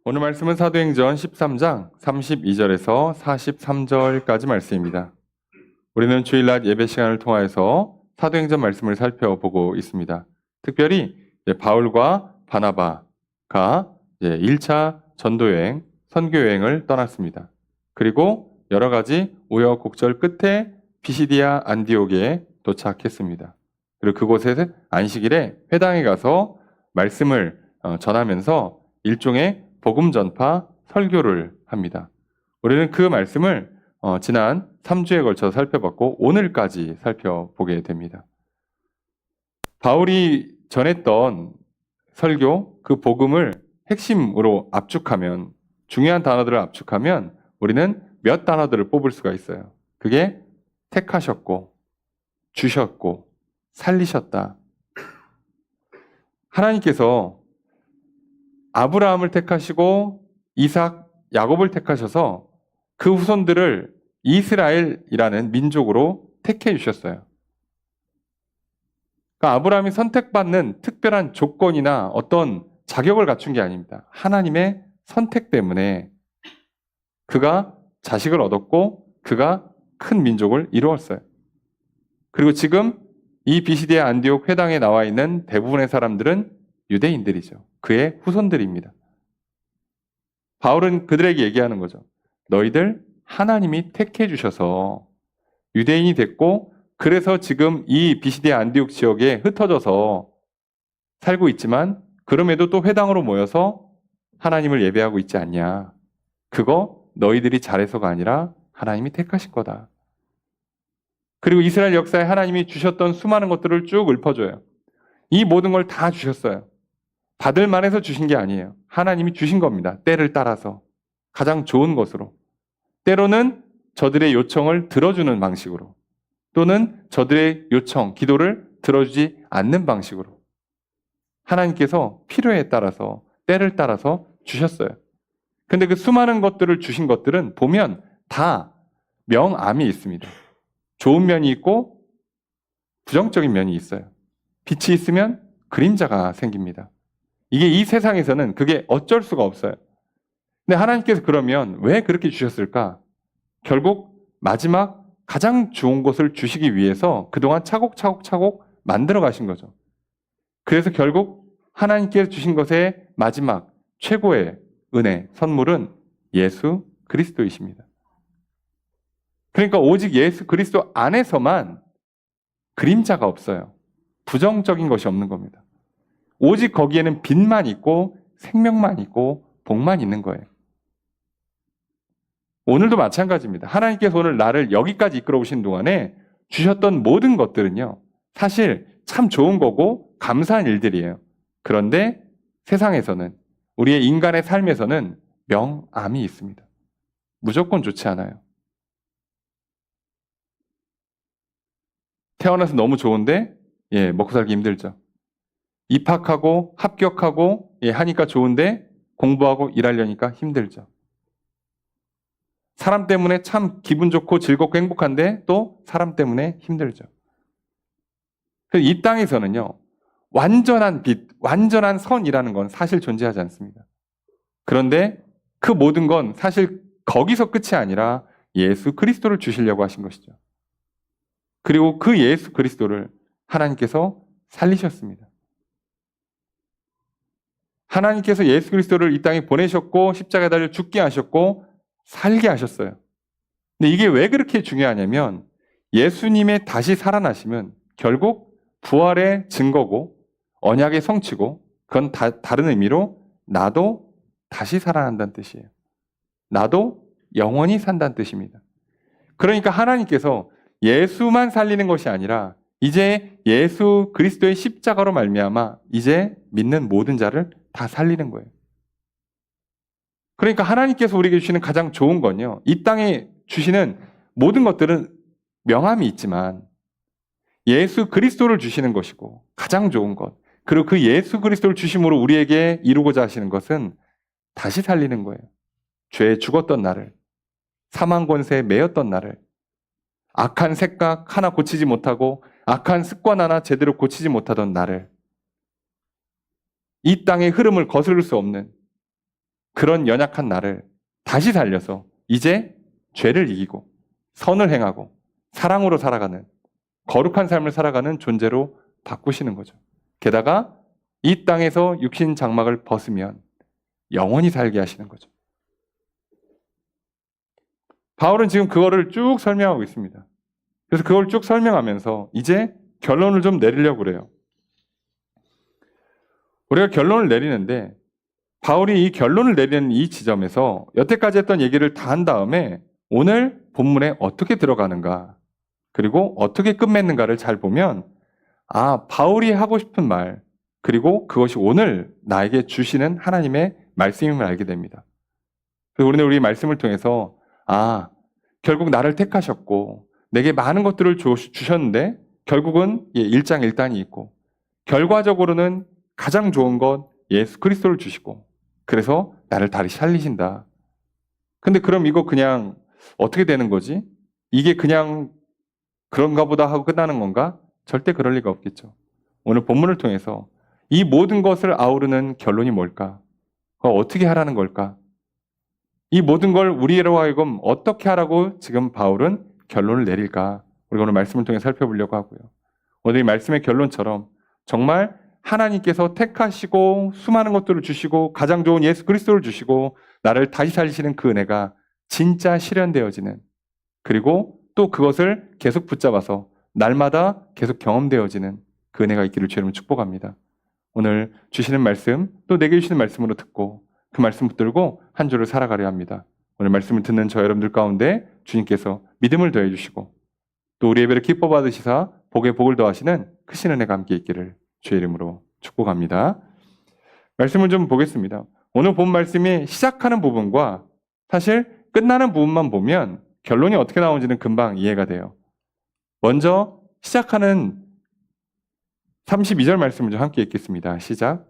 오늘 말씀은 사도행전 13장 32절에서 43절까지 말씀입니다. 우리는 주일낮 예배 시간을 통하여서 사도행전 말씀을 살펴보고 있습니다. 특별히 바울과 바나바가 1차 전도여행, 선교여행을 떠났습니다. 그리고 여러 가지 우여곡절 끝에 피시디아 안디옥에 도착했습니다. 그리고 그곳에 안식일에 회당에 가서 말씀을 전하면서 일종의 복음 전파 설교를 합니다. 우리는 그 말씀을 지난 3주에 걸쳐서 살펴봤고 오늘까지 살펴보게 됩니다. 바울이 전했던 설교, 그 복음을 핵심으로 압축하면, 중요한 단어들을 압축하면 우리는 몇 단어들을 뽑을 수가 있어요. 그게 택하셨고, 주셨고, 살리셨다. 하나님께서 아브라함을 택하시고 이삭, 야곱을 택하셔서 그 후손들을 이스라엘이라는 민족으로 택해 주셨어요. 그러니까 아브라함이 선택받는 특별한 조건이나 어떤 자격을 갖춘 게 아닙니다. 하나님의 선택 때문에 그가 자식을 얻었고 그가 큰 민족을 이루었어요. 그리고 지금 이 비시디아 안디옥 회당에 나와 있는 대부분의 사람들은 유대인들이죠. 그의 후손들입니다. 바울은 그들에게 얘기하는 거죠. 너희들 하나님이 택해 주셔서 유대인이 됐고 그래서 지금 이 비시디아 안디옥 지역에 흩어져서 살고 있지만 그럼에도 또 회당으로 모여서 하나님을 예배하고 있지 않냐. 그거 너희들이 잘해서가 아니라 하나님이 택하신 거다. 그리고 이스라엘 역사에 하나님이 주셨던 수많은 것들을 쭉 읊어줘요. 이 모든 걸 다 주셨어요. 받을 만해서 주신 게 아니에요. 하나님이 주신 겁니다. 때를 따라서. 가장 좋은 것으로. 때로는 저들의 요청을 들어주는 방식으로. 또는 저들의 요청, 기도를 들어주지 않는 방식으로. 하나님께서 필요에 따라서, 때를 따라서 주셨어요. 근데 그 수많은 것들을 주신 것들은 보면 다 명암이 있습니다. 좋은 면이 있고 부정적인 면이 있어요. 빛이 있으면 그림자가 생깁니다. 이게 이 세상에서는 그게 어쩔 수가 없어요. 근데 하나님께서 그러면 왜 그렇게 주셨을까? 결국 마지막 가장 좋은 것을 주시기 위해서 그동안 차곡차곡 만들어 가신 거죠. 그래서 결국 하나님께서 주신 것의 마지막 최고의 은혜, 선물은 예수 그리스도이십니다. 그러니까 오직 예수 그리스도 안에서만 그림자가 없어요. 부정적인 것이 없는 겁니다. 오직 거기에는 빛만 있고 생명만 있고 복만 있는 거예요. 오늘도 마찬가지입니다. 하나님께서 오늘 나를 여기까지 이끌어 오신 동안에 주셨던 모든 것들은요. 사실 참 좋은 거고 감사한 일들이에요. 그런데 세상에서는 우리의 인간의 삶에서는 명암이 있습니다. 무조건 좋지 않아요. 태어나서 너무 좋은데 먹고 살기 힘들죠. 입학하고 합격하고 하니까 좋은데 공부하고 일하려니까 힘들죠. 사람 때문에 참 기분 좋고 즐겁고 행복한데 또 사람 때문에 힘들죠. 그래서 이 땅에서는요. 완전한 빛, 완전한 선이라는 건 사실 존재하지 않습니다. 그런데 그 모든 건 사실 거기서 끝이 아니라 예수 그리스도를 주시려고 하신 것이죠. 그리고 그 예수 그리스도를 하나님께서 살리셨습니다. 하나님께서 예수 그리스도를 이 땅에 보내셨고 십자가에 달려 죽게 하셨고 살게 하셨어요. 근데 이게 왜 그렇게 중요하냐면 예수님의 다시 살아나시면 결국 부활의 증거고 언약의 성취고 그건 다른 의미로 나도 다시 살아난다는 뜻이에요. 나도 영원히 산다는 뜻입니다. 그러니까 하나님께서 예수만 살리는 것이 아니라 이제 예수 그리스도의 십자가로 말미암아 이제 믿는 모든 자를 다 살리는 거예요. 그러니까 하나님께서 우리에게 주시는 가장 좋은 건요. 이 땅에 주시는 모든 것들은 명함이 있지만 예수 그리스도를 주시는 것이고 가장 좋은 것. 그리고 그 예수 그리스도를 주심으로 우리에게 이루고자 하시는 것은 다시 살리는 거예요. 죄에 죽었던 나를, 사망 권세에 매였던 나를, 악한 생각 하나 고치지 못하고 악한 습관 하나 제대로 고치지 못하던 나를, 이 땅의 흐름을 거스를 수 없는 그런 연약한 나를 다시 살려서 이제 죄를 이기고 선을 행하고 사랑으로 살아가는 거룩한 삶을 살아가는 존재로 바꾸시는 거죠. 게다가 이 땅에서 육신 장막을 벗으면 영원히 살게 하시는 거죠. 바울은 지금 그거를 쭉 설명하고 있습니다. 그래서 그걸 쭉 설명하면서 이제 결론을 좀 내리려고 그래요. 우리가 결론을 내리는데 바울이 이 결론을 내리는 이 지점에서 여태까지 했던 얘기를 다 한 다음에 오늘 본문에 어떻게 들어가는가 그리고 어떻게 끝맺는가를 잘 보면 바울이 하고 싶은 말 그리고 그것이 오늘 나에게 주시는 하나님의 말씀임을 알게 됩니다. 그래서 우리는 우리 말씀을 통해서 결국 나를 택하셨고 내게 많은 것들을 주셨는데 결국은 일장일단이 있고 결과적으로는 가장 좋은 것 예수 그리스도를 주시고 그래서 나를 다시 살리신다. 근데 그럼 이거 그냥 어떻게 되는 거지? 이게 그냥 그런가 보다 하고 끝나는 건가? 절대 그럴 리가 없겠죠. 오늘 본문을 통해서 이 모든 것을 아우르는 결론이 뭘까? 어떻게 하라는 걸까? 이 모든 걸 우리로 하여금 어떻게 하라고 지금 바울은 결론을 내릴까? 우리가 오늘 말씀을 통해 살펴보려고 하고요. 오늘 이 말씀의 결론처럼 정말 하나님께서 택하시고 수많은 것들을 주시고 가장 좋은 예수 그리스도를 주시고 나를 다시 살리시는 그 은혜가 진짜 실현되어지는 그리고 또 그것을 계속 붙잡아서 날마다 계속 경험되어지는 그 은혜가 있기를 주님을 축복합니다. 오늘 주시는 말씀 또 내게 주시는 말씀으로 듣고 그 말씀 붙들고 한 주를 살아가려 합니다. 오늘 말씀을 듣는 저 여러분들 가운데 주님께서 믿음을 더해 주시고 또 우리 예배를 기뻐 받으시사 복에 복을 더하시는 크신 은혜가 함께 있기를 주의 이름으로 축복합니다. 말씀을 좀 보겠습니다. 오늘 본 말씀이 시작하는 부분과 사실 끝나는 부분만 보면 결론이 어떻게 나오는지는 금방 이해가 돼요. 먼저 시작하는 32절 말씀을 좀 함께 읽겠습니다. 시작.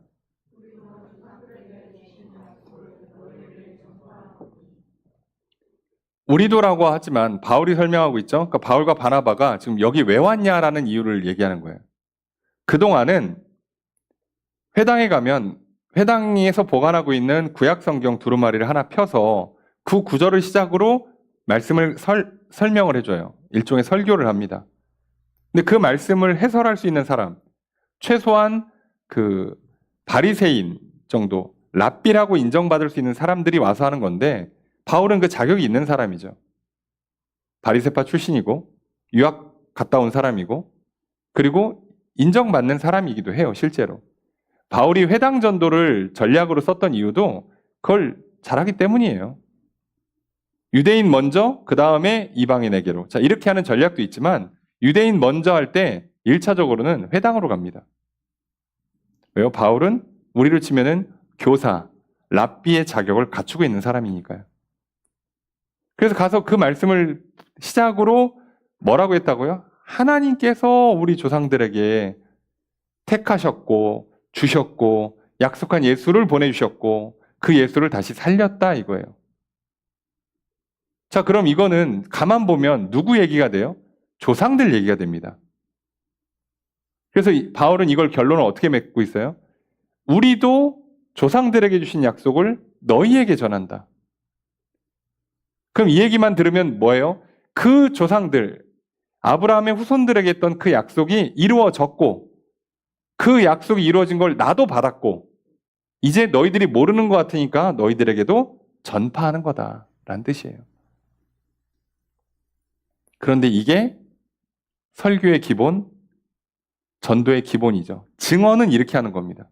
우리도라고 하지만 바울이 설명하고 있죠. 그러니까 바울과 바나바가 지금 여기 왜 왔냐라는 이유를 얘기하는 거예요. 그동안은 회당에 가면 회당에서 보관하고 있는 구약 성경 두루마리를 하나 펴서 그 구절을 시작으로 말씀을 설명을 해줘요. 일종의 설교를 합니다. 근데 그 말씀을 해설할 수 있는 사람, 최소한 그 바리새인 정도, 랍비라고 인정받을 수 있는 사람들이 와서 하는 건데 바울은 그 자격이 있는 사람이죠. 바리새파 출신이고 유학 갔다 온 사람이고 그리고 인정받는 사람이기도 해요. 실제로. 바울이 회당 전도를 전략으로 썼던 이유도 그걸 잘하기 때문이에요. 유대인 먼저 그 다음에 이방인에게로. 자, 이렇게 하는 전략도 있지만 유대인 먼저 할 때 1차적으로는 회당으로 갑니다. 왜요? 바울은 우리로 치면은 교사, 랍비의 자격을 갖추고 있는 사람이니까요. 그래서 가서 그 말씀을 시작으로 뭐라고 했다고요? 하나님께서 우리 조상들에게 택하셨고 주셨고 약속한 예수를 보내주셨고 그 예수를 다시 살렸다 이거예요. 자, 그럼 이거는 가만 보면 누구 얘기가 돼요? 조상들 얘기가 됩니다. 그래서 바울은 이걸 결론을 어떻게 맺고 있어요? 우리도 조상들에게 주신 약속을 너희에게 전한다. 그럼 이 얘기만 들으면 뭐예요? 그 조상들, 아브라함의 후손들에게 했던 그 약속이 이루어졌고 그 약속이 이루어진 걸 나도 받았고 이제 너희들이 모르는 것 같으니까 너희들에게도 전파하는 거다라는 뜻이에요. 그런데 이게 설교의 기본, 전도의 기본이죠. 증언은 이렇게 하는 겁니다.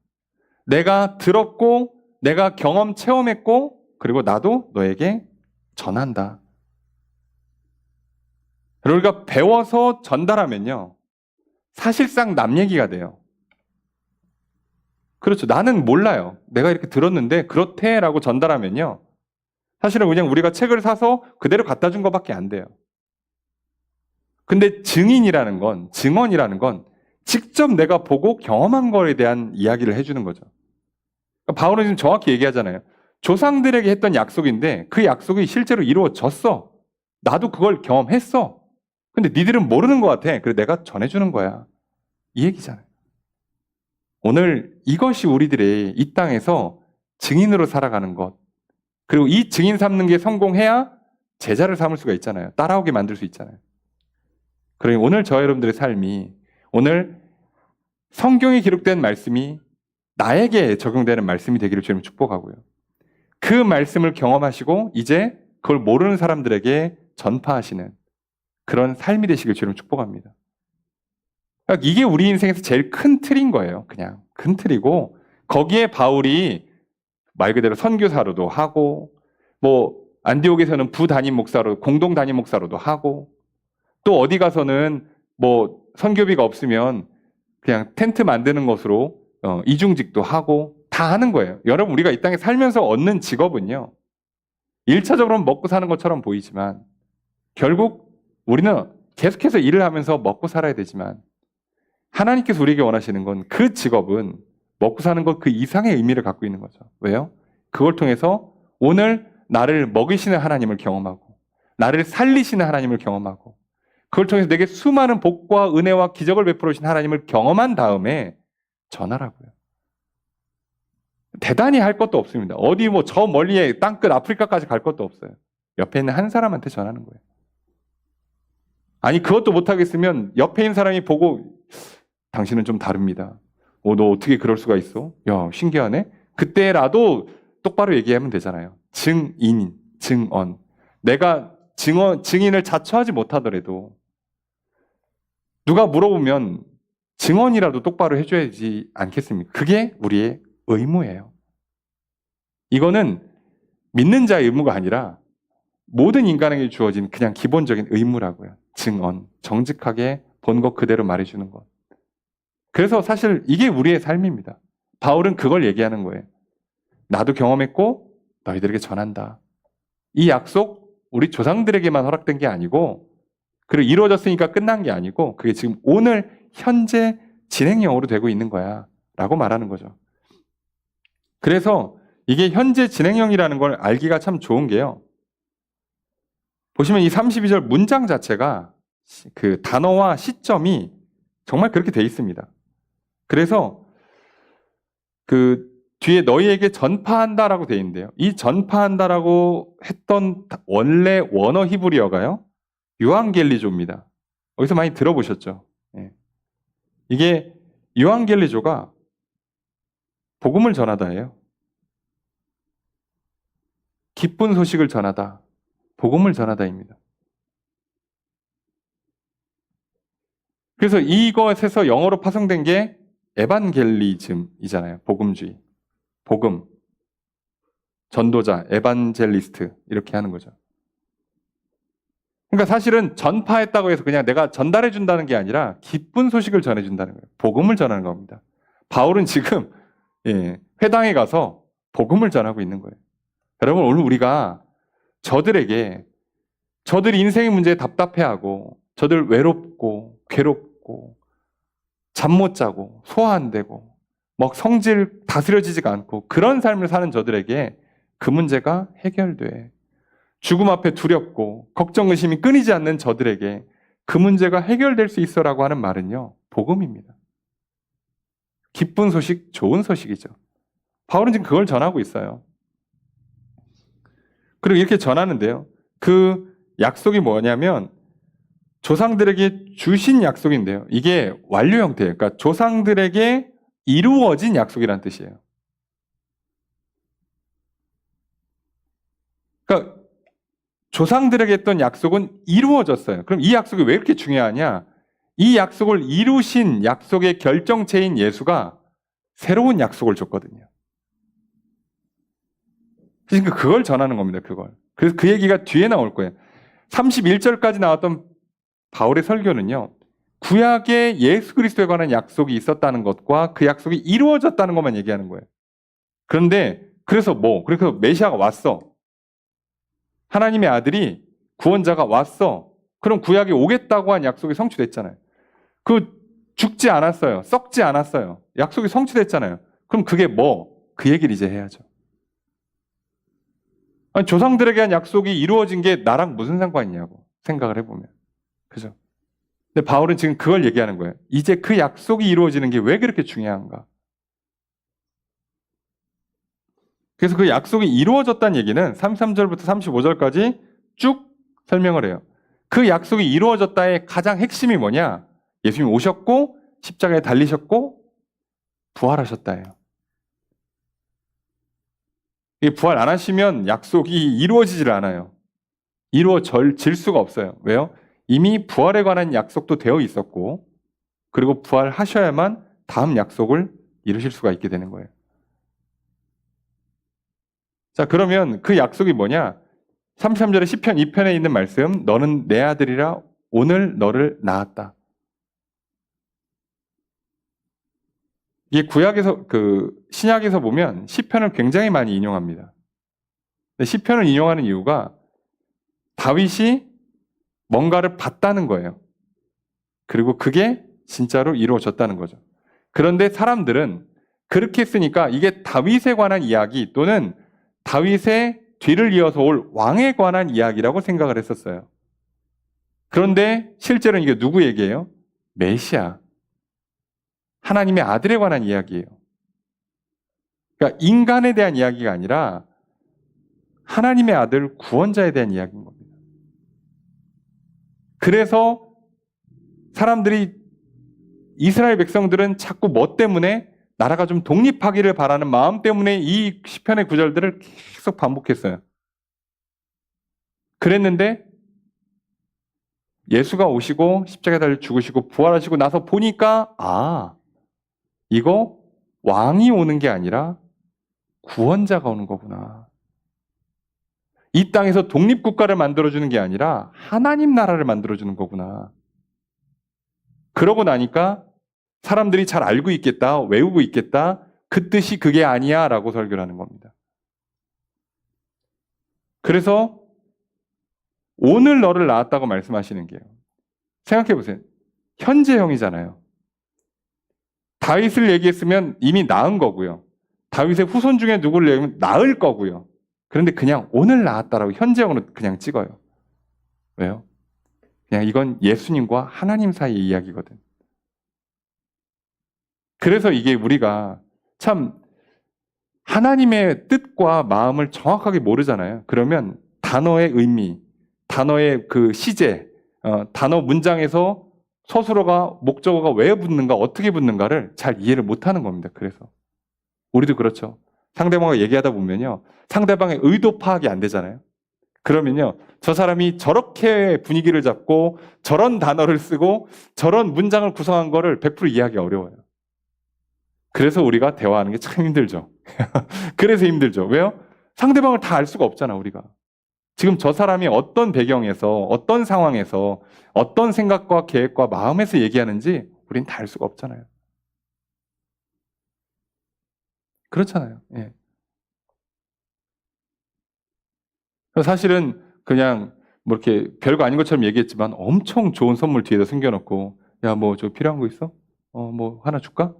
내가 들었고 내가 경험 체험했고 그리고 나도 너에게 전한다. 우리가 배워서 전달하면요. 사실상 남 얘기가 돼요. 그렇죠. 나는 몰라요. 내가 이렇게 들었는데 그렇대라고 전달하면요. 사실은 그냥 우리가 책을 사서 그대로 갖다 준 것밖에 안 돼요. 근데 증인이라는 건, 증언이라는 건 직접 내가 보고 경험한 거에 대한 이야기를 해주는 거죠. 그러니까 바울은 지금 정확히 얘기하잖아요. 조상들에게 했던 약속인데 그 약속이 실제로 이루어졌어. 나도 그걸 경험했어. 근데 니들은 모르는 것 같아. 그래서 내가 전해주는 거야. 이 얘기잖아요. 오늘 이것이 우리들의 이 땅에서 증인으로 살아가는 것, 그리고 이 증인 삼는 게 성공해야 제자를 삼을 수가 있잖아요. 따라오게 만들 수 있잖아요. 그러니 오늘 저 여러분들의 삶이, 오늘 성경에 기록된 말씀이 나에게 적용되는 말씀이 되기를 주님 축복하고요. 그 말씀을 경험하시고 이제 그걸 모르는 사람들에게 전파하시는 그런 삶이 되시길 주님 축복합니다. 그러니까 이게 우리 인생에서 제일 큰 틀인 거예요. 그냥 큰 틀이고, 거기에 바울이 말 그대로 선교사로도 하고, 뭐 안디옥에서는 부담임 목사로, 공동 담임 목사로도 하고, 또 어디 가서는 뭐 선교비가 없으면 그냥 텐트 만드는 것으로 이중직도 하고 다 하는 거예요. 여러분, 우리가 이 땅에 살면서 얻는 직업은요, 1차적으로는 먹고 사는 것처럼 보이지만 결국 우리는 계속해서 일을 하면서 먹고 살아야 되지만, 하나님께서 우리에게 원하시는 건 그 직업은 먹고 사는 것 그 이상의 의미를 갖고 있는 거죠. 왜요? 그걸 통해서 오늘 나를 먹이시는 하나님을 경험하고, 나를 살리시는 하나님을 경험하고, 그걸 통해서 내게 수많은 복과 은혜와 기적을 베풀어 주신 하나님을 경험한 다음에 전하라고요. 대단히 할 것도 없습니다. 어디 뭐 저 멀리에 땅끝 아프리카까지 갈 것도 없어요. 옆에 있는 한 사람한테 전하는 거예요. 아니, 그것도 못하겠으면 옆에 있는 사람이 보고, 당신은 좀 다릅니다. 너 어떻게 그럴 수가 있어? 야, 신기하네. 그때라도 똑바로 얘기하면 되잖아요. 증인, 증언. 내가 증인을 자처하지 못하더라도 누가 물어보면 증언이라도 똑바로 해줘야지 않겠습니까? 그게 우리의 의무예요. 이거는 믿는 자의 의무가 아니라 모든 인간에게 주어진 그냥 기본적인 의무라고요. 증언, 정직하게 본 것 그대로 말해주는 것. 그래서 사실 이게 우리의 삶입니다. 바울은 그걸 얘기하는 거예요. 나도 경험했고 너희들에게 전한다. 이 약속 우리 조상들에게만 허락된 게 아니고, 그리고 이루어졌으니까 끝난 게 아니고, 그게 지금 오늘 현재 진행형으로 되고 있는 거야 라고 말하는 거죠. 그래서 이게 현재 진행형이라는 걸 알기가 참 좋은 게요, 보시면 이 32절 문장 자체가 그 단어와 시점이 정말 그렇게 돼 있습니다. 그래서 그 뒤에 너희에게 전파한다라고 돼 있는데요, 이 전파한다라고 했던 원래 원어 히브리어가요, 유앙겔리조입니다. 어디서 많이 들어보셨죠? 예. 이게 유앙겔리조가 복음을 전하다예요. 기쁜 소식을 전하다, 복음을 전하다입니다. 그래서 이것에서 영어로 파송된 게 에반겔리즘이잖아요. 복음주의. 복음. 전도자, 에반젤리스트 이렇게 하는 거죠. 그러니까 사실은 전파했다고 해서 그냥 내가 전달해 준다는 게 아니라 기쁜 소식을 전해 준다는 거예요. 복음을 전하는 겁니다. 바울은 지금 회당에 가서 복음을 전하고 있는 거예요. 여러분, 오늘 우리가 저들에게, 저들이 인생의 문제에 답답해하고, 저들 외롭고 괴롭고 잠 못 자고 소화 안 되고 막 성질 다스려지지가 않고 그런 삶을 사는 저들에게 그 문제가 해결돼. 죽음 앞에 두렵고 걱정 의심이 끊이지 않는 저들에게 그 문제가 해결될 수 있어라고 하는 말은요, 복음입니다. 기쁜 소식, 좋은 소식이죠. 바울은 지금 그걸 전하고 있어요. 그리고 이렇게 전하는데요, 그 약속이 뭐냐면 조상들에게 주신 약속인데요, 이게 완료 형태예요. 그러니까 조상들에게 이루어진 약속이라는 뜻이에요. 그러니까 조상들에게 했던 약속은 이루어졌어요. 그럼 이 약속이 왜 이렇게 중요하냐? 이 약속을 이루신 약속의 결정체인 예수가 새로운 약속을 줬거든요. 그러니까 그걸 전하는 겁니다. 그걸. 그래서 그 얘기가 뒤에 나올 거예요. 31절까지 나왔던 바울의 설교는요, 구약에 예수 그리스도에 관한 약속이 있었다는 것과 그 약속이 이루어졌다는 것만 얘기하는 거예요. 그런데 그래서 그래서 메시아가 왔어. 하나님의 아들이, 구원자가 왔어. 그럼 구약에 오겠다고 한 약속이 성취됐잖아요. 그 죽지 않았어요. 썩지 않았어요. 약속이 성취됐잖아요. 그럼 그게 그 얘기를 이제 해야죠. 아니, 조상들에게 한 약속이 이루어진 게 나랑 무슨 상관이냐고 생각을 해보면. 그죠? 근데 바울은 지금 그걸 얘기하는 거예요. 이제 그 약속이 이루어지는 게 왜 그렇게 중요한가? 그래서 그 약속이 이루어졌다는 얘기는 33절부터 35절까지 쭉 설명을 해요. 그 약속이 이루어졌다의 가장 핵심이 뭐냐? 예수님 오셨고 십자가에 달리셨고 부활하셨다예요. 부활 안 하시면 약속이 이루어지질 않아요. 이루어질 수가 없어요. 왜요? 이미 부활에 관한 약속도 되어 있었고 그리고 부활하셔야만 다음 약속을 이루실 수가 있게 되는 거예요. 자, 그러면 그 약속이 뭐냐? 33절에 시편 2편에 있는 말씀, 너는 내 아들이라 오늘 너를 낳았다. 이게 구약에서 신약에서 보면 시편을 굉장히 많이 인용합니다. 시편을 인용하는 이유가 다윗이 뭔가를 봤다는 거예요. 그리고 그게 진짜로 이루어졌다는 거죠. 그런데 사람들은 그렇게 쓰니까 이게 다윗에 관한 이야기 또는 다윗의 뒤를 이어서 올 왕에 관한 이야기라고 생각을 했었어요. 그런데 실제로는 이게 누구 얘기예요? 메시아. 하나님의 아들에 관한 이야기예요. 그러니까 인간에 대한 이야기가 아니라 하나님의 아들 구원자에 대한 이야기인 겁니다. 그래서 사람들이 이스라엘 백성들은 자꾸 뭐 때문에 나라가 좀 독립하기를 바라는 마음 때문에 이 시편의 구절들을 계속 반복했어요. 그랬는데 예수가 오시고 십자가에 달려 죽으시고 부활하시고 나서 보니까 이거 왕이 오는 게 아니라 구원자가 오는 거구나. 이 땅에서 독립국가를 만들어주는 게 아니라 하나님 나라를 만들어주는 거구나. 그러고 나니까 사람들이 잘 알고 있겠다, 외우고 있겠다, 그 뜻이 그게 아니야 라고 설교를 하는 겁니다. 그래서 오늘 너를 낳았다고 말씀하시는 게요. 생각해 보세요. 현재형이잖아요. 다윗을 얘기했으면 이미 낳은 거고요. 다윗의 후손 중에 누구를 얘기하면 낳을 거고요. 그런데 그냥 오늘 낳았다라고 현재형으로 그냥 찍어요. 왜요? 그냥 이건 예수님과 하나님 사이의 이야기거든. 그래서 이게 우리가 참 하나님의 뜻과 마음을 정확하게 모르잖아요. 그러면 단어의 의미, 단어의 그 시제, 단어 문장에서 서술어가, 목적어가 왜 붙는가, 어떻게 붙는가를 잘 이해를 못하는 겁니다. 그래서 우리도 그렇죠. 상대방과 얘기하다 보면요, 상대방의 의도 파악이 안 되잖아요. 그러면요, 저 사람이 저렇게 분위기를 잡고 저런 단어를 쓰고 저런 문장을 구성한 거를 100% 이해하기 어려워요. 그래서 우리가 대화하는 게 참 힘들죠. 그래서 힘들죠. 왜요? 상대방을 다 알 수가 없잖아, 우리가. 지금 저 사람이 어떤 배경에서, 어떤 상황에서, 어떤 생각과 계획과 마음에서 얘기하는지 우린 다 알 수가 없잖아요. 그렇잖아요. 예. 사실은 그냥 뭐 이렇게 별거 아닌 것처럼 얘기했지만 엄청 좋은 선물 뒤에다 숨겨놓고, 야, 뭐 저 필요한 거 있어? 뭐 하나 줄까?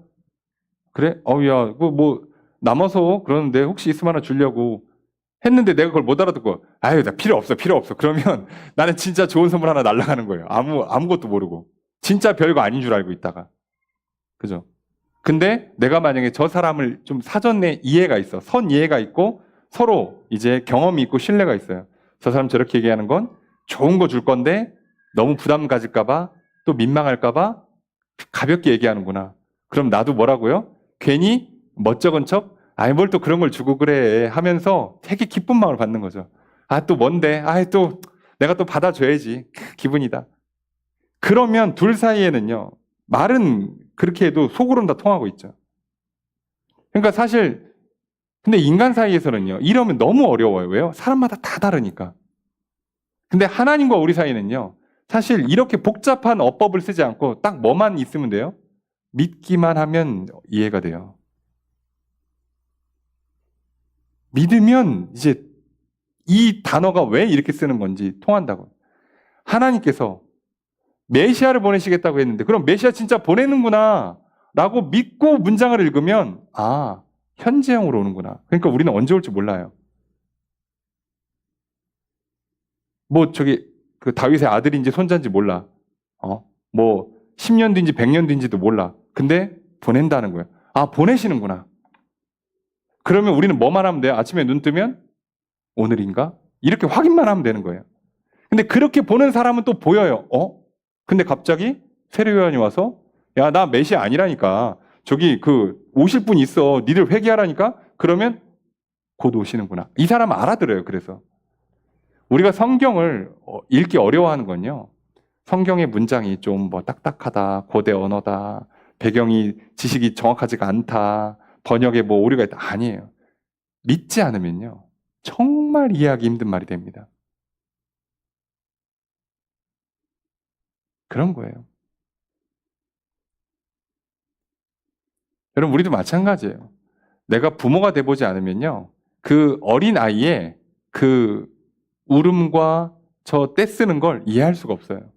그래? 야, 뭐 남아서 그러는데 혹시 있으면 하나 주려고 했는데 내가 그걸 못 알아듣고, 아유, 나 필요 없어. 그러면 나는 진짜 좋은 선물 하나 날아가는 거예요. 아무것도 모르고. 진짜 별거 아닌 줄 알고 있다가. 그죠? 근데 내가 만약에 저 사람을 좀 사전에 이해가 있어. 선 이해가 있고 서로 이제 경험이 있고 신뢰가 있어요. 저 사람 저렇게 얘기하는 건 좋은 거 줄 건데 너무 부담 가질까봐 또 민망할까봐 가볍게 얘기하는구나. 그럼 나도 뭐라고요? 괜히 멋쩍은 척, 아이 뭘 또 그런 걸 주고 그래 하면서 되게 기쁜 마음을 받는 거죠. 또 뭔데? 또 내가 또 받아줘야지. 기분이다. 그러면 둘 사이에는요, 말은 그렇게 해도 속으로는 다 통하고 있죠. 그러니까 사실 근데 인간 사이에서는요, 이러면 너무 어려워요. 왜요? 사람마다 다 다르니까. 근데 하나님과 우리 사이는요, 사실 이렇게 복잡한 어법을 쓰지 않고 딱 뭐만 있으면 돼요? 믿기만 하면 이해가 돼요. 믿으면 이제 이 단어가 왜 이렇게 쓰는 건지 통한다고. 하나님께서 메시아를 보내시겠다고 했는데 그럼 메시아 진짜 보내는구나 라고 믿고 문장을 읽으면 현재형으로 오는구나. 그러니까 우리는 언제 올지 몰라요. 뭐 그 다윗의 아들인지 손자인지 몰라. 뭐 10년 뒤인지 100년 뒤인지도 몰라. 근데 보낸다는 거예요. 보내시는구나. 그러면 우리는 뭐만 하면 돼요? 아침에 눈 뜨면 오늘인가? 이렇게 확인만 하면 되는 거예요. 근데 그렇게 보는 사람은 또 보여요. 근데 갑자기 세례요한이 와서 야, 나 메시아 아니라니까. 저기 오실 분 있어. 니들 회개하라니까? 그러면 곧 오시는구나. 이 사람은 알아들어요. 그래서 우리가 성경을 읽기 어려워하는 건요. 성경의 문장이 좀 뭐 딱딱하다, 고대 언어다, 배경이 지식이 정확하지가 않다, 번역에 뭐 오류가 있다. 아니에요. 믿지 않으면요. 정말 이해하기 힘든 말이 됩니다. 그런 거예요. 여러분, 우리도 마찬가지예요. 내가 부모가 돼보지 않으면요. 그 어린 아이의 그 울음과 저 떼쓰는 걸 이해할 수가 없어요.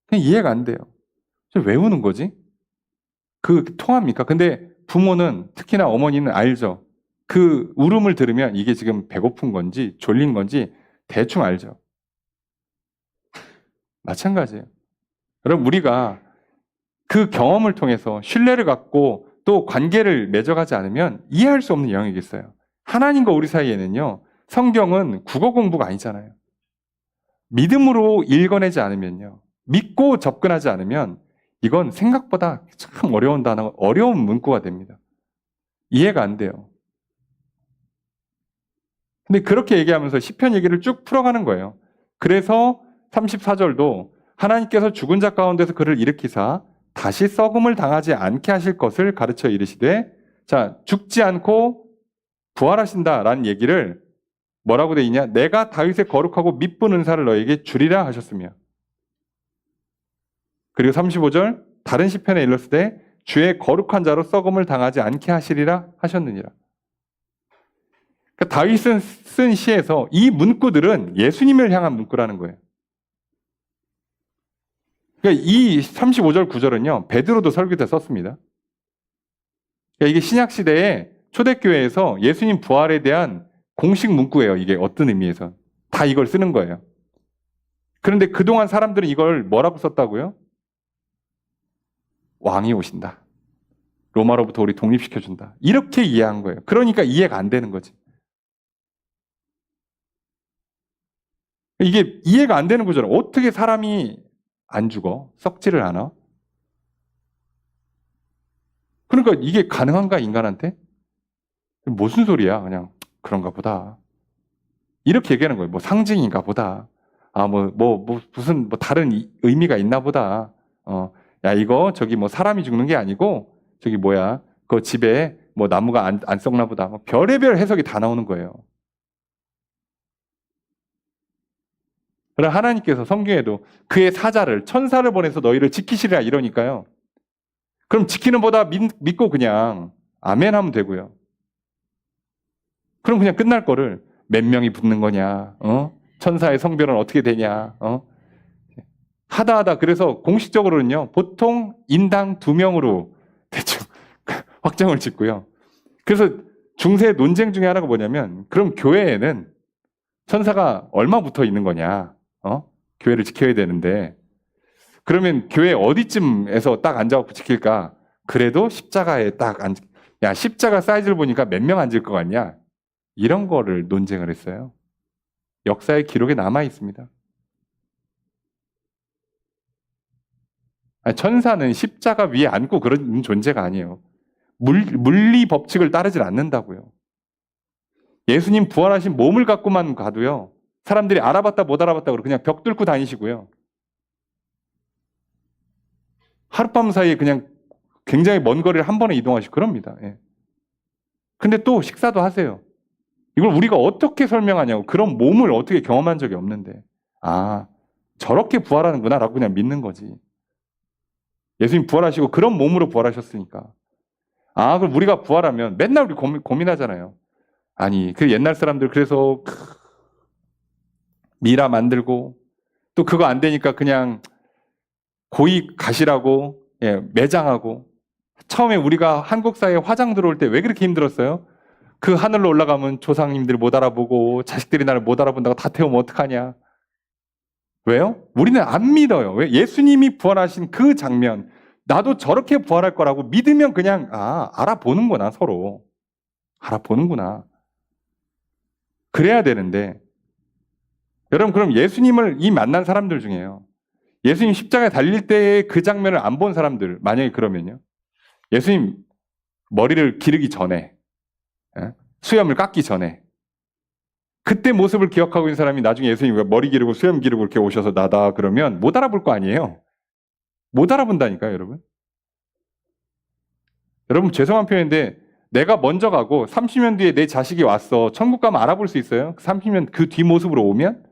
그냥 이해가 안 돼요. 왜 우는 거지? 통합니까? 근데 부모는, 특히나 어머니는 알죠. 그 울음을 들으면 이게 지금 배고픈 건지 졸린 건지 대충 알죠. 마찬가지예요. 여러분, 우리가 그 경험을 통해서 신뢰를 갖고 또 관계를 맺어가지 않으면 이해할 수 없는 영역이 있어요. 하나님과 우리 사이에는요, 성경은 국어 공부가 아니잖아요. 믿음으로 읽어내지 않으면요, 믿고 접근하지 않으면 이건 생각보다 참 어려운 단어, 어려운 문구가 됩니다. 이해가 안 돼요. 근데 그렇게 얘기하면서 시편 얘기를 쭉 풀어가는 거예요. 그래서 34절도 하나님께서 죽은 자 가운데서 그를 일으키사 다시 썩음을 당하지 않게 하실 것을 가르쳐 이르시되, 자, 죽지 않고 부활하신다라는 얘기를 뭐라고 돼 있냐? 내가 다윗의 거룩하고 미쁜 은사를 너에게 주리라 하셨으며, 그리고 35절 다른 시편에 일렀으되 주의 거룩한 자로 썩음을 당하지 않게 하시리라 하셨느니라. 그러니까 다윗은 쓴 시에서 이 문구들은 예수님을 향한 문구라는 거예요. 그러니까 이 35절 9절은요, 베드로도 설교 때 썼습니다. 그러니까 이게 신약 시대에 초대교회에서 예수님 부활에 대한 공식 문구예요. 이게 어떤 의미에서 다 이걸 쓰는 거예요. 그런데 그동안 사람들은 이걸 뭐라고 썼다고요? 왕이 오신다. 로마로부터 우리 독립시켜준다. 이렇게 이해한 거예요. 그러니까 이해가 안 되는 거지. 이게 이해가 안 되는 구조는 어떻게 사람이 안 죽어? 썩지를 않아? 그러니까 이게 가능한가, 인간한테? 무슨 소리야? 그냥 그런가 보다. 이렇게 얘기하는 거예요. 뭐 상징인가 보다. 무슨 다른 의미가 있나 보다. 야, 이거 저기 뭐 사람이 죽는 게 아니고 저기 뭐야, 그 집에 뭐 나무가 안 썩나 보다. 뭐 별의별 해석이 다 나오는 거예요. 그러나 하나님께서 성경에도 그의 사자를, 천사를 보내서 너희를 지키시리라 이러니까요. 그럼 지키는 보다 믿고 그냥 아멘 하면 되고요. 그럼 그냥 끝날 거를 몇 명이 붙는 거냐, 천사의 성별은 어떻게 되냐, 하다 그래서 공식적으로는요, 보통 인당 2명으로 대충 확정을 짓고요. 그래서 중세 논쟁 중에 하나가 뭐냐면, 그럼 교회에는 천사가 얼마 붙어 있는 거냐, 교회를 지켜야 되는데, 그러면 교회 어디쯤에서 딱 앉아갖고 지킬까? 그래도 십자가에 딱 야, 십자가 사이즈를 보니까 몇 명 앉을 것 같냐? 이런 거를 논쟁을 했어요. 역사의 기록에 남아 있습니다. 천사는 십자가 위에 앉고 그런 존재가 아니에요. 물리 법칙을 따르질 않는다고요. 예수님 부활하신 몸을 갖고만 가도요, 사람들이 알아봤다 못 알아봤다 그러고 그냥 벽 뚫고 다니시고요. 하룻밤 사이에 그냥 굉장히 먼 거리를 한 번에 이동하시고 그럽니다. 예. 근데 또 식사도 하세요. 이걸 우리가 어떻게 설명하냐고. 그런 몸을 어떻게 경험한 적이 없는데. 아, 저렇게 부활하는구나 라고 그냥 믿는 거지. 예수님 부활하시고 그런 몸으로 부활하셨으니까. 아, 그럼 우리가 부활하면 맨날 우리 고민하잖아요. 아니, 그 옛날 사람들 그래서 미라 만들고 또 그거 안 되니까 그냥 고이 가시라고, 예, 매장하고. 처음에 우리가 한국 사회에 화장 들어올 때 왜 그렇게 힘들었어요? 그 하늘로 올라가면 조상님들이 못 알아보고 자식들이 나를 못 알아본다고 다 태우면 어떡하냐? 왜요? 우리는 안 믿어요. 왜? 예수님이 부활하신 그 장면, 나도 저렇게 부활할 거라고 믿으면 그냥 알아보는구나, 서로. 알아보는구나. 그래야 되는데 여러분, 그럼 예수님을 이 만난 사람들 중에요, 예수님 십자가에 달릴 때의 그 장면을 안 본 사람들, 만약에 그러면요, 예수님 머리를 기르기 전에, 수염을 깎기 전에 그때 모습을 기억하고 있는 사람이 나중에 예수님 머리 기르고 수염 기르고 이렇게 오셔서 나다 그러면 못 알아볼 거 아니에요. 못 알아본다니까요, 여러분. 여러분, 죄송한 표현인데 내가 먼저 가고 30년 뒤에 내 자식이 왔어. 천국 가면 알아볼 수 있어요? 30년 그 뒤 모습으로 오면?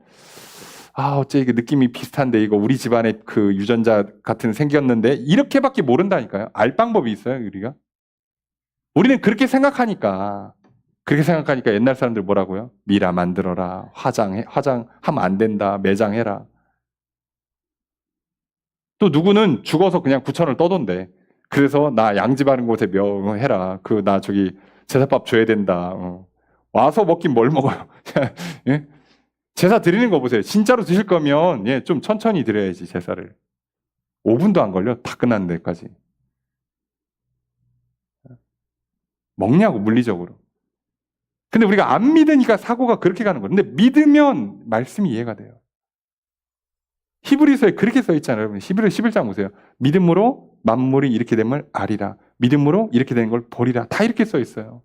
어째 이게 느낌이 비슷한데 이거 우리 집안에 그 유전자 같은 생겼는데, 이렇게밖에 모른다니까요. 알 방법이 있어요, 우리가? 우리는 그렇게 생각하니까 옛날 사람들 뭐라고요? 미라 만들어라. 화장하면 안 된다. 매장해라. 또 누구는 죽어서 그냥 부천을 떠돈대. 그래서 나 양지바른 곳에 명해라. 나 저기 제사밥 줘야 된다. 와서 먹긴 뭘 먹어요. 예? 제사 드리는 거 보세요. 진짜로 드실 거면 좀 천천히 드려야지, 제사를. 5분도 안 걸려. 다 끝나는 데까지. 먹냐고, 물리적으로. 근데 우리가 안 믿으니까 사고가 그렇게 가는 거예요. 근데 믿으면 말씀이 이해가 돼요. 히브리서에 그렇게 써 있잖아요. 여러분, 히브리서 11장 보세요. 믿음으로 만물이 이렇게 됨을 아리라. 믿음으로 이렇게 되는 걸 보리라. 다 이렇게 써 있어요.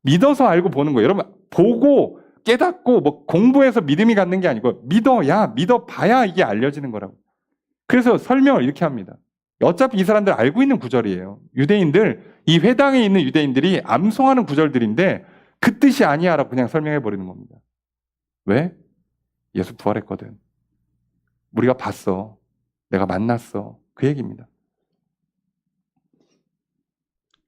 믿어서 알고 보는 거예요. 여러분, 보고 깨닫고 뭐 공부해서 믿음이 갖는 게 아니고 믿어봐야 이게 알려지는 거라고. 그래서 설명을 이렇게 합니다. 어차피 이 사람들 알고 있는 구절이에요. 유대인들, 이 회당에 있는 유대인들이 암송하는 구절들인데 그 뜻이 아니야라고 그냥 설명해 버리는 겁니다. 왜? 예수 부활했거든. 우리가 봤어. 내가 만났어. 그 얘기입니다.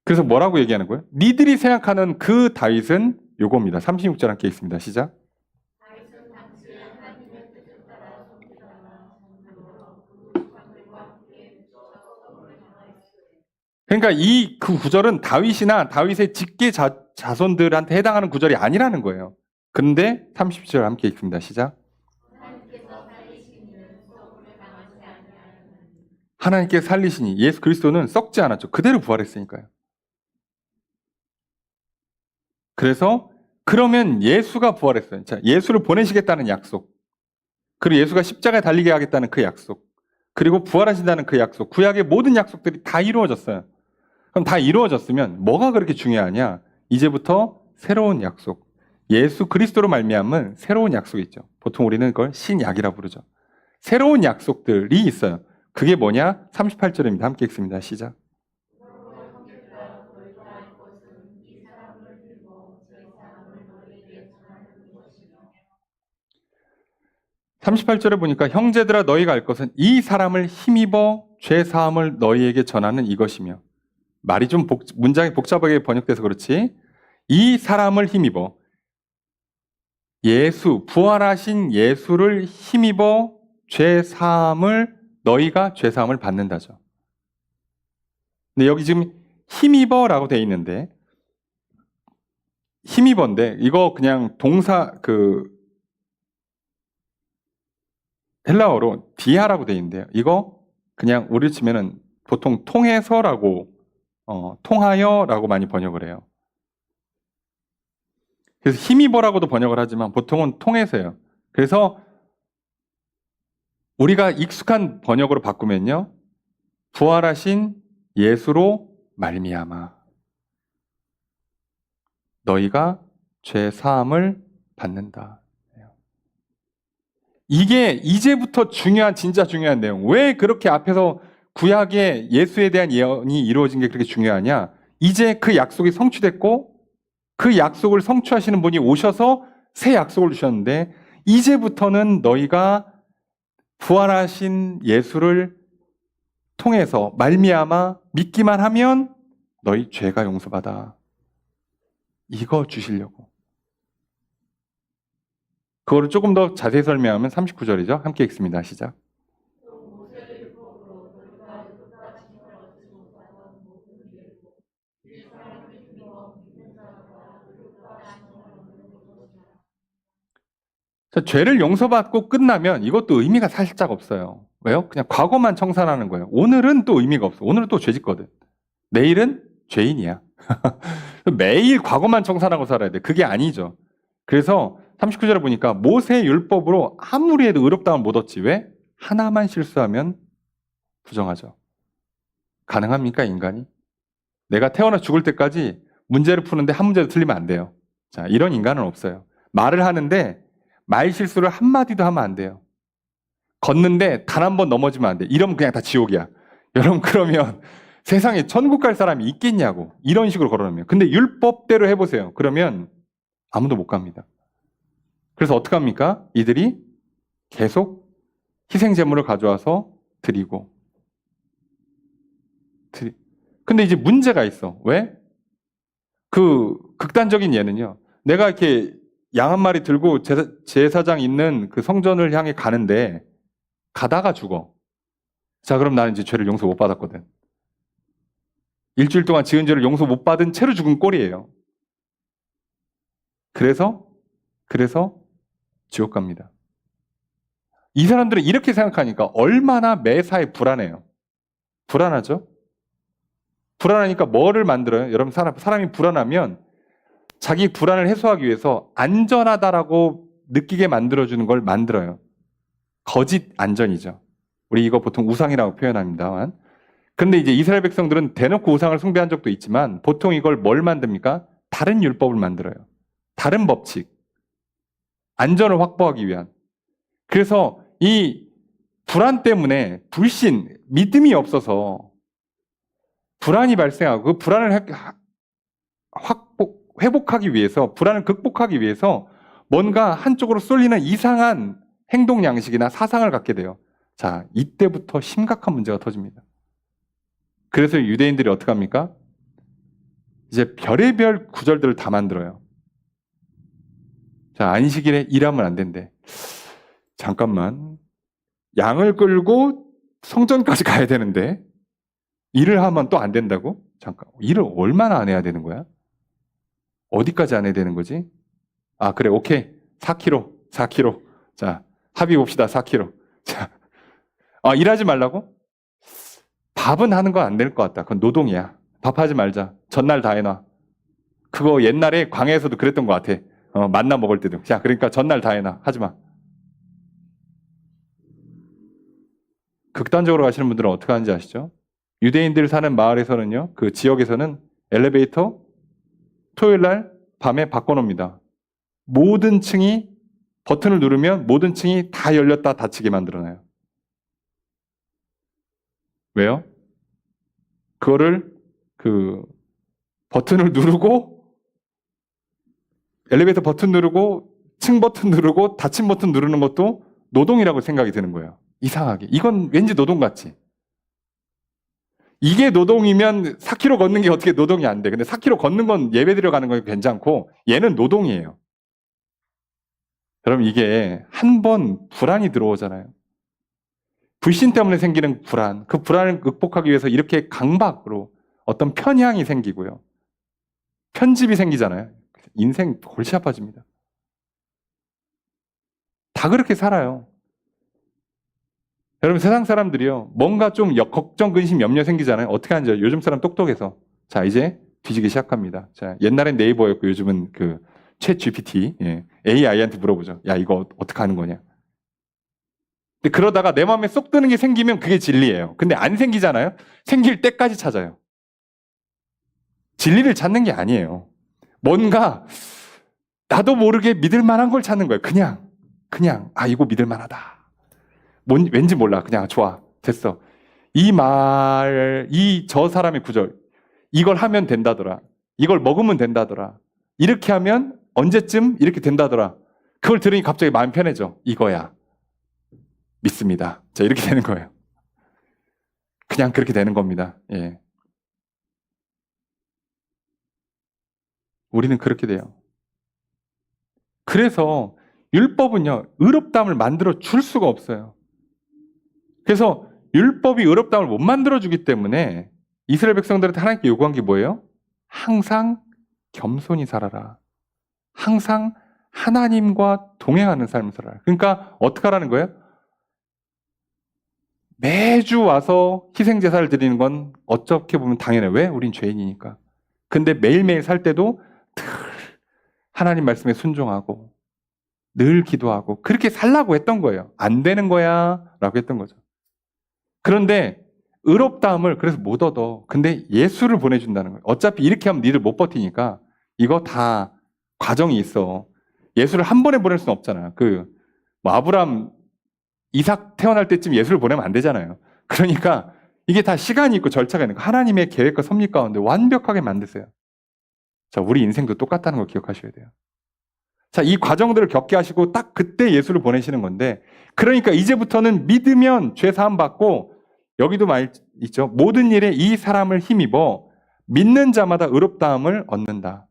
그래서 뭐라고 얘기하는 거예요? 니들이 생각하는 그 다윗은 요겁니다. 36절 함께 있습니다. 시작. 그러니까 그 구절은 다윗이나 다윗의 직계 자손들한테 해당하는 구절이 아니라는 거예요. 근데 30절 함께 읽습니다. 시작. 하나님께 살리시니, 예수 그리스도는 썩지 않았죠. 그대로 부활했으니까요. 그래서 그러면 예수가 부활했어요. 자, 예수를 보내시겠다는 약속, 그리고 예수가 십자가에 달리게 하겠다는 그 약속, 그리고 부활하신다는 그 약속, 구약의 모든 약속들이 다 이루어졌어요. 그럼 다 이루어졌으면 뭐가 그렇게 중요하냐? 이제부터 새로운 약속, 예수 그리스도로 말미암은 새로운 약속이 있죠. 보통 우리는 그걸 신약이라 부르죠. 새로운 약속들이 있어요. 그게 뭐냐? 38절입니다. 함께 읽습니다. 시작. 38절에 보니까 형제들아 너희가 알 것은 이 사람을 힘입어 죄 사함을 너희에게 전하는 이것이며, 말이 좀 문장이 복잡하게 번역돼서 그렇지, 이 사람을 힘입어, 부활하신 예수를 힘입어 죄 사함을, 너희가 죄 사함을 받는다죠. 근데 여기 지금 힘입어라고 돼 있는데, 힘입어인데 이거 그냥 동사 헬라어로 디아라고 돼 있는데요. 이거 그냥 우리 치면은 보통 통해서라고, 통하여라고 많이 번역을 해요. 그래서 힘입어라고도 번역을 하지만 보통은 통해서예요. 그래서 우리가 익숙한 번역으로 바꾸면요, 부활하신 예수로 말미암아 너희가 죄 사함을 받는다. 이게 이제부터 진짜 중요한 내용. 왜 그렇게 앞에서 구약의 예수에 대한 예언이 이루어진 게 그렇게 중요하냐? 이제 그 약속이 성취됐고 그 약속을 성취하시는 분이 오셔서 새 약속을 주셨는데, 이제부터는 너희가 부활하신 예수를 통해서 말미암아 믿기만 하면 너희 죄가 용서받아. 이거 주시려고. 그거를 조금 더 자세히 설명하면 39절이죠. 함께 읽습니다. 시작. 자, 죄를 용서받고 끝나면 이것도 의미가 살짝 없어요. 왜요? 그냥 과거만 청산하는 거예요. 오늘은 또 의미가 없어. 오늘은 또 죄짓거든. 내일은 죄인이야. 매일 과거만 청산하고 살아야 돼. 그게 아니죠. 그래서 39절에 보니까 모세의 율법으로 아무리 해도 의롭다함을 못 얻지. 왜? 하나만 실수하면 부정하죠. 가능합니까, 인간이? 내가 태어나 죽을 때까지 문제를 푸는데 한 문제도 틀리면 안 돼요. 자, 이런 인간은 없어요. 말을 하는데 말 실수를 한마디도 하면 안 돼요. 걷는데 단 한 번 넘어지면 안 돼. 이러면 그냥 다 지옥이야. 여러분, 그러면 세상에 천국 갈 사람이 있겠냐고. 이런 식으로 걸어놓으면. 근데 율법대로 해보세요. 그러면 아무도 못 갑니다. 그래서 어떻게 합니까? 이들이 계속 희생제물을 가져와서 드리고. 근데 이제 문제가 있어. 왜? 그 극단적인 예는요. 내가 이렇게 양 한 마리 들고 제사장 있는 그 성전을 향해 가는데 가다가 죽어. 자, 그럼 나는 이제 죄를 용서 못 받았거든. 일주일 동안 지은 죄를 용서 못 받은 채로 죽은 꼴이에요. 그래서 지옥 갑니다. 이 사람들은 이렇게 생각하니까 얼마나 매사에 불안해요. 불안하죠? 불안하니까 뭐를 만들어요? 여러분, 사람이 불안하면 자기 불안을 해소하기 위해서 안전하다라고 느끼게 만들어주는 걸 만들어요. 거짓 안전이죠. 우리 이거 보통 우상이라고 표현합니다만. 그런데 이제 이스라엘 백성들은 대놓고 우상을 숭배한 적도 있지만 보통 이걸 뭘 만듭니까? 다른 율법을 만들어요. 다른 법칙. 안전을 확보하기 위한. 그래서 이 불안 때문에 불신, 믿음이 없어서 불안이 발생하고 그 불안을 회복하기 위해서, 불안을 극복하기 위해서 뭔가 한쪽으로 쏠리는 이상한 행동 양식이나 사상을 갖게 돼요. 자, 이때부터 심각한 문제가 터집니다. 그래서 유대인들이 어떻게 합니까? 이제 별의별 구절들을 다 만들어요. 자, 안식일에 일하면 안 된대. 잠깐만. 양을 끌고 성전까지 가야 되는데 일을 하면 또 안 된다고? 잠깐. 일을 얼마나 안 해야 되는 거야? 어디까지 안 해야 되는 거지? 아, 그래. 오케이. 4kg. 4kg. 자, 합의 봅시다. 4kg. 자. 아, 일하지 말라고? 밥은 하는 건 안 될 것 같다. 그건 노동이야. 밥하지 말자. 전날 다 해놔. 그거 옛날에 광야에서도 그랬던 것 같아. 만나 먹을 때도. 자, 그러니까 전날 다 해놔. 하지 마. 극단적으로 가시는 분들은 어떻게 하는지 아시죠? 유대인들 사는 마을에서는요, 그 지역에서는 엘리베이터 토요일 날 밤에 바꿔놓습니다. 모든 층이 버튼을 누르면 모든 층이 다 열렸다 닫히게 만들어놔요. 왜요? 그거를 버튼을 누르고 엘리베이터 버튼 누르고 층 버튼 누르고 닫힌 버튼 누르는 것도 노동이라고 생각이 드는 거예요. 이상하게. 이건 왠지 노동 같지. 이게 노동이면 4km 걷는 게 어떻게 노동이 안 돼. 근데 4km 걷는 건 예배 드려 가는 건 괜찮고 얘는 노동이에요. 여러분, 이게 한 번 불안이 들어오잖아요. 불신 때문에 생기는 불안, 그 불안을 극복하기 위해서 이렇게 강박으로 어떤 편향이 생기고요. 편집이 생기잖아요. 인생 골치 아파집니다. 다 그렇게 살아요. 여러분, 세상 사람들이요. 뭔가 좀 걱정, 근심, 염려 생기잖아요. 어떻게 하는지 요즘 사람 똑똑해서. 자, 이제 뒤지기 시작합니다. 자, 옛날엔 네이버였고 요즘은 챗 GPT, AI한테 물어보죠. 야, 이거 어떻게 하는 거냐. 근데 그러다가 내 마음에 쏙 드는 게 생기면 그게 진리예요. 근데 안 생기잖아요. 생길 때까지 찾아요. 진리를 찾는 게 아니에요. 뭔가 나도 모르게 믿을 만한 걸 찾는 거예요. 그냥 이거 믿을 만하다. 왠지 몰라. 그냥 좋아. 됐어. 저 사람의 구절. 이걸 하면 된다더라. 이걸 먹으면 된다더라. 이렇게 하면 언제쯤 이렇게 된다더라. 그걸 들으니 갑자기 마음 편해져. 이거야. 믿습니다. 자, 이렇게 되는 거예요. 그냥 그렇게 되는 겁니다. 예. 우리는 그렇게 돼요. 그래서 율법은요, 의롭다함을 만들어 줄 수가 없어요. 그래서 율법이 의롭다함을 못 만들어 주기 때문에 이스라엘 백성들한테 하나님께 요구한 게 뭐예요? 항상 겸손히 살아라. 항상 하나님과 동행하는 삶을 살아라. 그러니까 어떻게 하라는 거예요? 매주 와서 희생제사를 드리는 건 어떻게 보면 당연해요. 왜? 우린 죄인이니까. 근데 매일매일 살 때도 늘 하나님 말씀에 순종하고 늘 기도하고 그렇게 살라고 했던 거예요. 안 되는 거야 라고 했던 거죠. 그런데 의롭다함을 그래서 못 얻어. 근데 예수를 보내준다는 거예요. 어차피 이렇게 하면 니들 못 버티니까 이거 다 과정이 있어. 예수를 한 번에 보낼 수는 없잖아. 뭐 아브람, 이삭 태어날 때쯤 예수를 보내면 안 되잖아요. 그러니까 이게 다 시간이 있고 절차가 있는 거. 하나님의 계획과 섭리 가운데 완벽하게 만드세요. 자, 우리 인생도 똑같다는 걸 기억하셔야 돼요. 자, 이 과정들을 겪게 하시고 딱 그때 예수를 보내시는 건데, 그러니까 이제부터는 믿으면 죄 사함 받고, 여기도 말 있죠. 모든 일에 이 사람을 힘입어 믿는 자마다 의롭다함을 얻는다.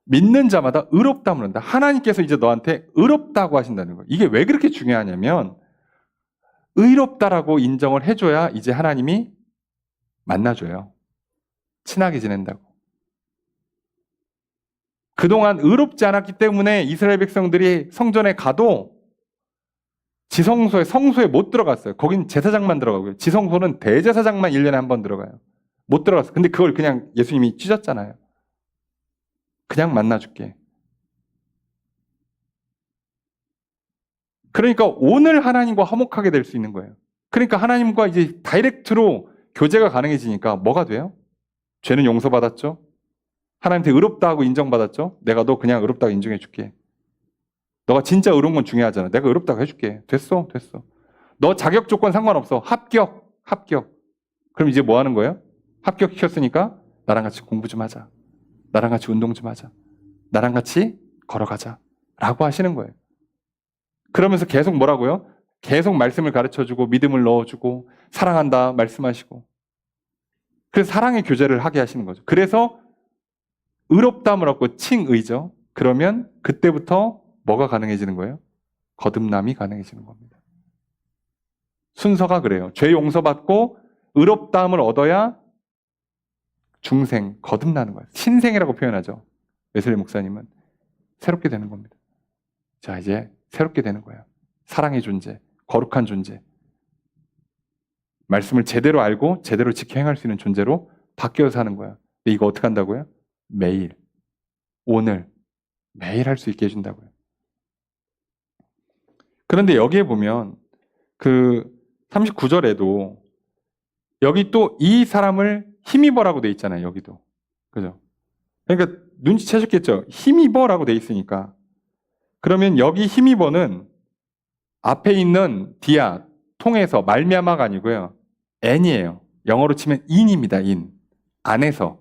믿는 자마다 의롭다함을 얻는다. 하나님께서 이제 너한테 의롭다고 하신다는 거예요. 이게 왜 그렇게 중요하냐면 의롭다라고 인정을 해줘야 이제 하나님이 만나줘요. 친하게 지낸다고. 그동안 의롭지 않았기 때문에 이스라엘 백성들이 성전에 가도 지성소에, 성소에 못 들어갔어요. 거긴 제사장만 들어가고요. 지성소는 대제사장만 1년에 한 번 들어가요. 못 들어갔어요. 근데 그걸 그냥 예수님이 찢었잖아요. 그냥 만나줄게. 그러니까 오늘 하나님과 화목하게 될 수 있는 거예요. 그러니까 하나님과 이제 다이렉트로 교제가 가능해지니까 뭐가 돼요? 죄는 용서받았죠? 하나님한테 의롭다 하고 인정받았죠? 내가 너 그냥 의롭다고 인정해줄게. 너가 진짜 의로운 건 중요하잖아. 내가 의롭다고 해줄게. 됐어. 너 자격 조건 상관없어. 합격. 그럼 이제 뭐 하는 거예요? 합격시켰으니까 나랑 같이 공부 좀 하자. 나랑 같이 운동 좀 하자. 나랑 같이 걸어가자. 라고 하시는 거예요. 그러면서 계속 뭐라고요? 계속 말씀을 가르쳐주고 믿음을 넣어주고 사랑한다 말씀하시고. 그래서 사랑의 교제를 하게 하시는 거죠. 그래서 의롭다함을 얻고 칭의죠. 그러면 그때부터 뭐가 가능해지는 거예요? 거듭남이 가능해지는 겁니다. 순서가 그래요. 죄 용서받고 의롭다함을 얻어야 중생, 거듭나는 거예요. 신생이라고 표현하죠. 웨슬리 목사님은. 새롭게 되는 겁니다. 자, 이제 새롭게 되는 거예요. 사랑의 존재, 거룩한 존재. 말씀을 제대로 알고 제대로 지켜 행할 수 있는 존재로 바뀌어서 사는 거예요. 근데 이거 어떻게 한다고요? 매일, 오늘, 매일 할 수 있게 해준다고요. 그런데 여기에 보면 그 39절에도 여기 또 이 사람을 힘입어라고 돼 있잖아요. 여기도. 그죠? 그러니까 눈치채셨겠죠? 힘입어라고 돼 있으니까. 그러면 여기 힘입어는 앞에 있는 디아, 통해서, 말미암아가 아니고요. n이에요. 영어로 치면 in입니다. in. 안에서.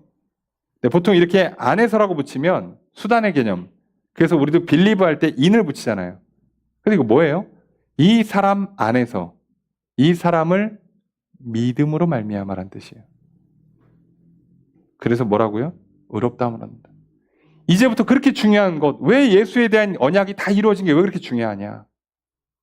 보통 이렇게 안에서라고 붙이면 수단의 개념. 그래서 우리도 believe 할 때 in을 붙이잖아요. 근데 이거 뭐예요? 이 사람 안에서 이 사람을 믿음으로 말미암아란 뜻이에요. 그래서 뭐라고요? 의롭다함을 얻는다. 이제부터 그렇게 중요한 것, 왜 예수에 대한 언약이 다 이루어진 게 왜 그렇게 중요하냐?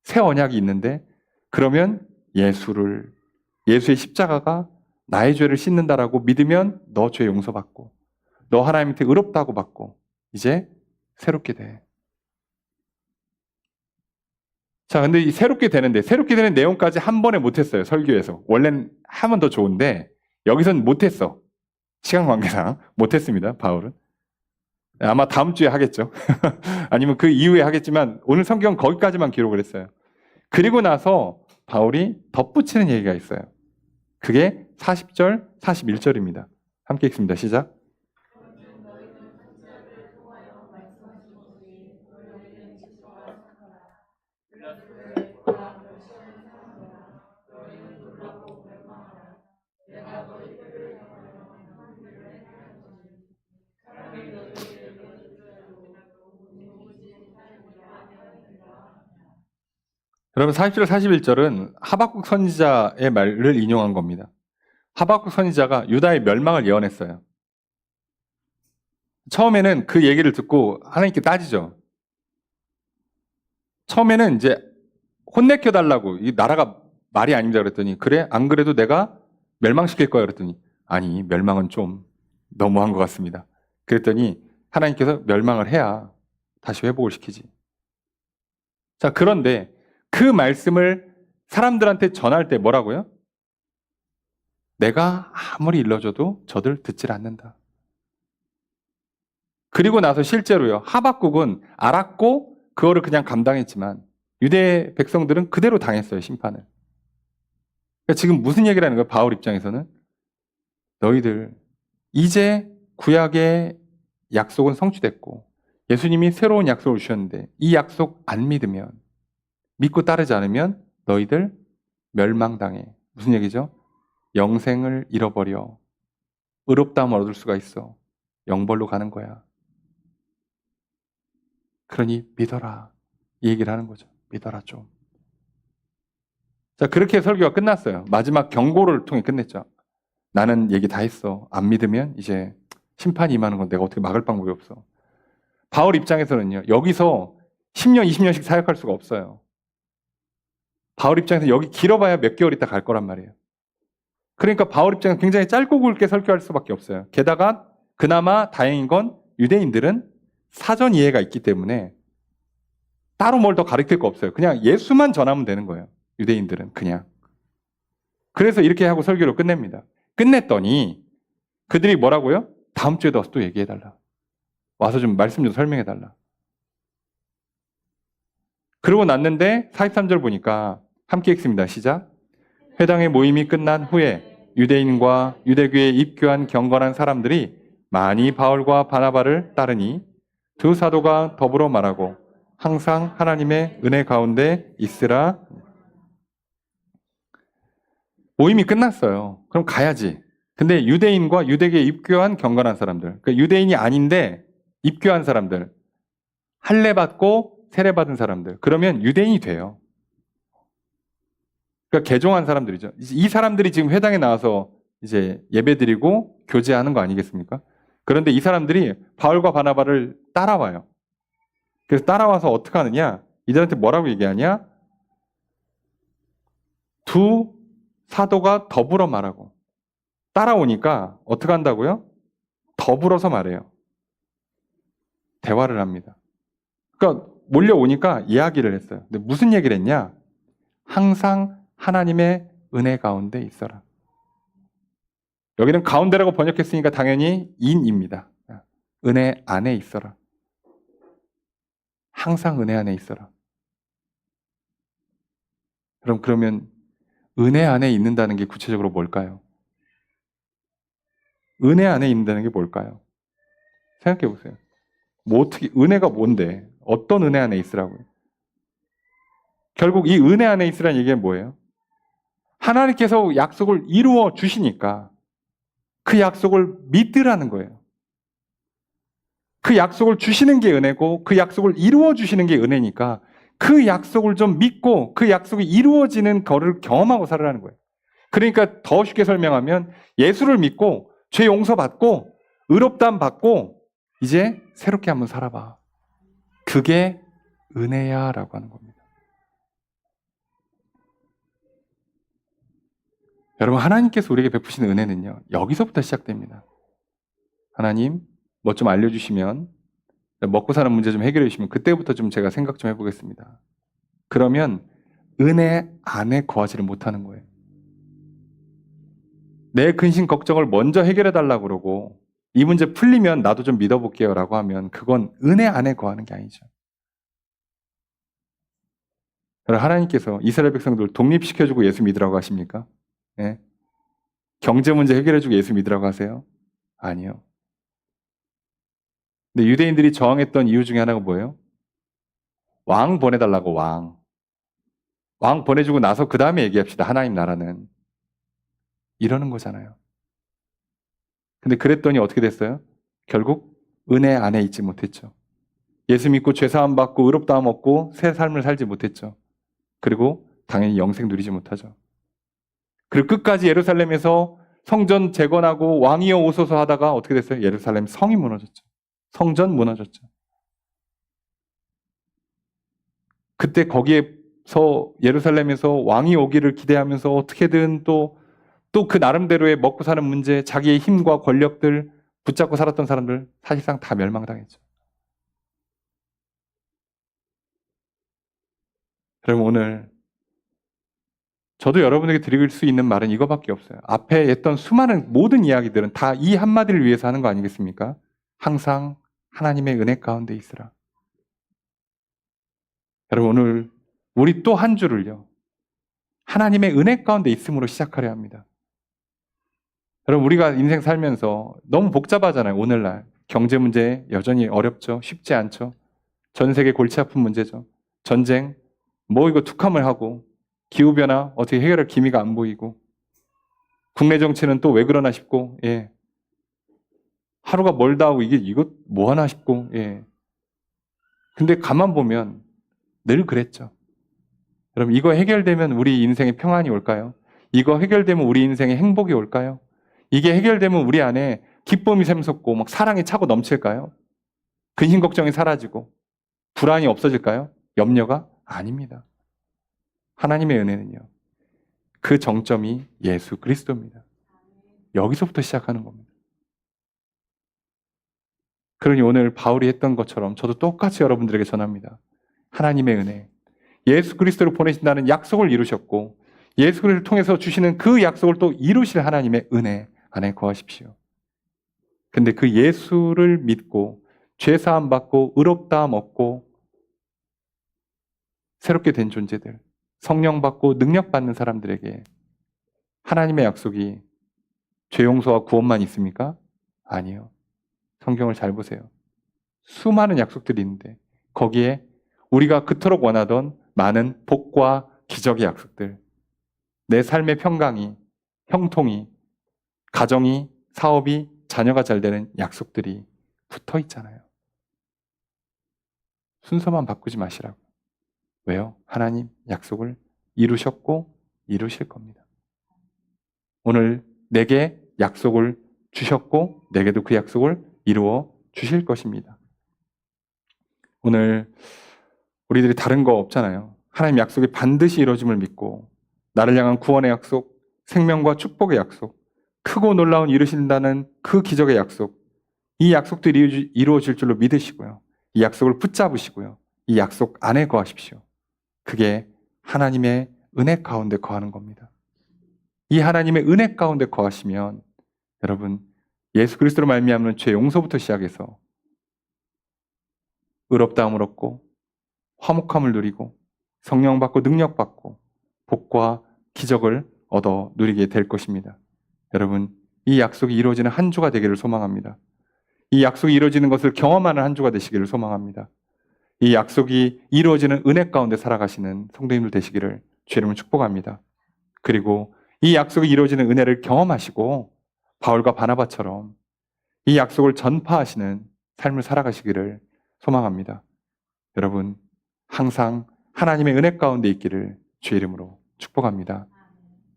새 언약이 있는데 그러면 예수의 십자가가 나의 죄를 씻는다라고 믿으면 너 죄 용서받고 너 하나님한테 의롭다고 받고 이제 새롭게 돼. 자, 근데 이 새롭게 되는데 새롭게 되는 내용까지 한 번에 못했어요. 설교에서. 원래는 하면 더 좋은데 여기서는 못했어. 시간 관계상 못했습니다. 바울은. 아마 다음 주에 하겠죠. 아니면 그 이후에 하겠지만 오늘 성경 거기까지만 기록을 했어요. 그리고 나서 바울이 덧붙이는 얘기가 있어요. 그게 40절, 41절입니다. 함께 읽습니다. 시작. 여러분 40절, 41절은 하박국 선지자의 말을 인용한 겁니다. 하박국 선지자가 유다의 멸망을 예언했어요. 처음에는 그 얘기를 듣고 하나님께 따지죠. 처음에는 이제 혼내켜달라고 이 나라가 말이 아닙니다 그랬더니 그래? 안 그래도 내가 멸망시킬 거야 그랬더니 아니 멸망은 좀 너무한 것 같습니다. 그랬더니 하나님께서 멸망을 해야 다시 회복을 시키지. 자, 그런데 그 말씀을 사람들한테 전할 때 뭐라고요? 내가 아무리 일러줘도 저들 듣질 않는다. 그리고 나서 실제로요. 하박국은 알았고 그거를 그냥 감당했지만 유대 백성들은 그대로 당했어요. 심판을. 그러니까 지금 무슨 얘기를 하는 거예요? 바울 입장에서는 너희들 이제 구약의 약속은 성취됐고 예수님이 새로운 약속을 주셨는데 이 약속 안 믿으면 믿고 따르지 않으면 너희들 멸망당해. 무슨 얘기죠? 영생을 잃어버려. 의롭다함을 얻을 수가 있어. 영벌로 가는 거야. 그러니 믿어라. 이 얘기를 하는 거죠. 믿어라 좀. 자, 그렇게 설교가 끝났어요. 마지막 경고를 통해 끝냈죠. 나는 얘기 다 했어. 안 믿으면 이제 심판이 임하는 건 내가 어떻게 막을 방법이 없어. 바울 입장에서는요. 여기서 10년, 20년씩 사역할 수가 없어요. 바울 입장에서 여기 길어봐야 몇 개월 있다 갈 거란 말이에요. 그러니까 바울 입장에서 굉장히 짧고 굵게 설교할 수밖에 없어요. 게다가 그나마 다행인 건 유대인들은 사전 이해가 있기 때문에 따로 뭘 더 가르칠 거 없어요. 그냥 예수만 전하면 되는 거예요. 유대인들은 그냥. 그래서 이렇게 하고 설교를 끝냅니다. 끝냈더니 그들이 뭐라고요? 다음 주에도 와서 또 얘기해달라. 와서 좀 말씀 좀 설명해달라. 그러고 났는데 43절 보니까 함께 읽습니다. 시작. 회당의 모임이 끝난 후에 유대인과 유대교에 입교한 경건한 사람들이 많이 바울과 바나바를 따르니 두 사도가 더불어 말하고 항상 하나님의 은혜 가운데 있으라. 모임이 끝났어요. 그럼 가야지. 근데 유대인과 유대교에 입교한 경건한 사람들, 그러니까 유대인이 아닌데 입교한 사람들, 할례 받고 세례 받은 사람들, 그러면 유대인이 돼요. 그러니까 개종한 사람들이죠. 이 사람들이 지금 회당에 나와서 이제 예배드리고 교제하는 거 아니겠습니까? 그런데 이 사람들이 바울과 바나바를 따라와요. 그래서 따라와서 어떻게 하느냐? 이들한테 뭐라고 얘기하냐? 두 사도가 더불어 말하고 따라오니까 어떻게 한다고요? 더불어서 말해요. 대화를 합니다. 그러니까 몰려오니까 이야기를 했어요. 근데 무슨 얘기를 했냐? 항상 하나님의 은혜 가운데 있어라. 여기는 가운데라고 번역했으니까 당연히 인입니다. 은혜 안에 있어라. 항상 은혜 안에 있어라. 그러면 은혜 안에 있는다는 게 구체적으로 뭘까요? 은혜 안에 있는다는 게 뭘까요? 생각해 보세요. 뭐 어떻게 은혜가 뭔데? 어떤 은혜 안에 있으라고요? 결국 이 은혜 안에 있으라는 얘기가 뭐예요? 하나님께서 약속을 이루어 주시니까 그 약속을 믿으라는 거예요. 그 약속을 주시는 게 은혜고 그 약속을 이루어 주시는 게 은혜니까 그 약속을 좀 믿고 그 약속이 이루어지는 거를 경험하고 살아라는 거예요. 그러니까 더 쉽게 설명하면 예수를 믿고 죄 용서받고 의롭다함 받고 이제 새롭게 한번 살아봐. 그게 은혜야 라고 하는 겁니다. 여러분, 하나님께서 우리에게 베푸시는 은혜는요, 여기서부터 시작됩니다. 하나님, 뭐 좀 알려주시면, 먹고 사는 문제 좀 해결해 주시면 그때부터 좀 제가 생각 좀 해보겠습니다. 그러면 은혜 안에 거하지를 못하는 거예요. 내 근심 걱정을 먼저 해결해 달라고 그러고 이 문제 풀리면 나도 좀 믿어볼게요 라고 하면 그건 은혜 안에 거하는 게 아니죠. 하나님께서 이스라엘 백성들 독립시켜주고 예수 믿으라고 하십니까? 네. 경제 문제 해결해주고 예수 믿으라고 하세요? 아니요. 근데 유대인들이 저항했던 이유 중에 하나가 뭐예요? 왕 보내달라고 왕. 왕 보내주고 나서 그 다음에 얘기합시다. 하나님 나라는. 이러는 거잖아요. 근데 그랬더니 어떻게 됐어요? 결국 은혜 안에 있지 못했죠. 예수 믿고 죄사함 받고 의롭다함 얻고 새 삶을 살지 못했죠. 그리고 당연히 영생 누리지 못하죠. 그리고 끝까지 예루살렘에서 성전 재건하고 왕이여 오소서 하다가 어떻게 됐어요? 예루살렘 성이 무너졌죠. 성전 무너졌죠. 그때 거기에서 예루살렘에서 왕이 오기를 기대하면서 어떻게든 또 그 나름대로의 먹고 사는 문제, 자기의 힘과 권력들 붙잡고 살았던 사람들 사실상 다 멸망당했죠. 그럼 오늘 저도 여러분에게 드릴 수 있는 말은 이거밖에 없어요. 앞에 했던 수많은 모든 이야기들은 다 이 한마디를 위해서 하는 거 아니겠습니까? 항상 하나님의 은혜 가운데 있으라. 여러분, 오늘 우리 또 한 주를요, 하나님의 은혜 가운데 있음으로 시작하려 합니다. 여러분, 우리가 인생 살면서 너무 복잡하잖아요. 오늘날 경제 문제 여전히 어렵죠. 쉽지 않죠. 전 세계 골치 아픈 문제죠. 전쟁, 뭐 이거 툭하면 하고, 기후변화 어떻게 해결할 기미가 안 보이고, 국내 정치는 또 왜 그러나 싶고, 예. 하루가 멀다 하고 이거 뭐 하나 싶고, 예. 근데 가만 보면 늘 그랬죠. 여러분, 이거 해결되면 우리 인생에 평안이 올까요? 이거 해결되면 우리 인생에 행복이 올까요? 이게 해결되면 우리 안에 기쁨이 샘솟고 막 사랑이 차고 넘칠까요? 근심 걱정이 사라지고 불안이 없어질까요? 염려가? 아닙니다. 하나님의 은혜는요, 그 정점이 예수 그리스도입니다. 여기서부터 시작하는 겁니다. 그러니 오늘 바울이 했던 것처럼 저도 똑같이 여러분들에게 전합니다. 하나님의 은혜, 예수 그리스도를 보내신다는 약속을 이루셨고 예수 그리스도를 통해서 주시는 그 약속을 또 이루실 하나님의 은혜 안에 거하십시오. 근데 그 예수를 믿고 죄사함 받고 의롭다함 얻고 새롭게 된 존재들, 성령 받고 능력 받는 사람들에게 하나님의 약속이 죄 용서와 구원만 있습니까? 아니요. 성경을 잘 보세요. 수많은 약속들이 있는데 거기에 우리가 그토록 원하던 많은 복과 기적의 약속들, 내 삶의 평강이, 형통이, 가정이, 사업이, 자녀가 잘 되는 약속들이 붙어 있잖아요. 순서만 바꾸지 마시라고. 왜요? 하나님 약속을 이루셨고 이루실 겁니다. 오늘 내게 약속을 주셨고 내게도 그 약속을 이루어 주실 것입니다. 오늘 우리들이 다른 거 없잖아요. 하나님 약속이 반드시 이루어짐을 믿고 나를 향한 구원의 약속, 생명과 축복의 약속, 크고 놀라운 이루신다는 그 기적의 약속, 이 약속들이 이루어질 줄로 믿으시고요. 이 약속을 붙잡으시고요. 이 약속 안에 거하십시오. 그게 하나님의 은혜 가운데 거하는 겁니다. 이 하나님의 은혜 가운데 거하시면 여러분, 예수 그리스도로 말미암는 죄 용서부터 시작해서 의롭다함을 얻고 화목함을 누리고 성령 받고 능력 받고 복과 기적을 얻어 누리게 될 것입니다. 여러분, 이 약속이 이루어지는 한 주가 되기를 소망합니다. 이 약속이 이루어지는 것을 경험하는 한 주가 되시기를 소망합니다. 이 약속이 이루어지는 은혜 가운데 살아가시는 성도님들 되시기를 주의 이름으로 축복합니다. 그리고 이 약속이 이루어지는 은혜를 경험하시고 바울과 바나바처럼 이 약속을 전파하시는 삶을 살아가시기를 소망합니다. 여러분, 항상 하나님의 은혜 가운데 있기를 주의 이름으로 축복합니다.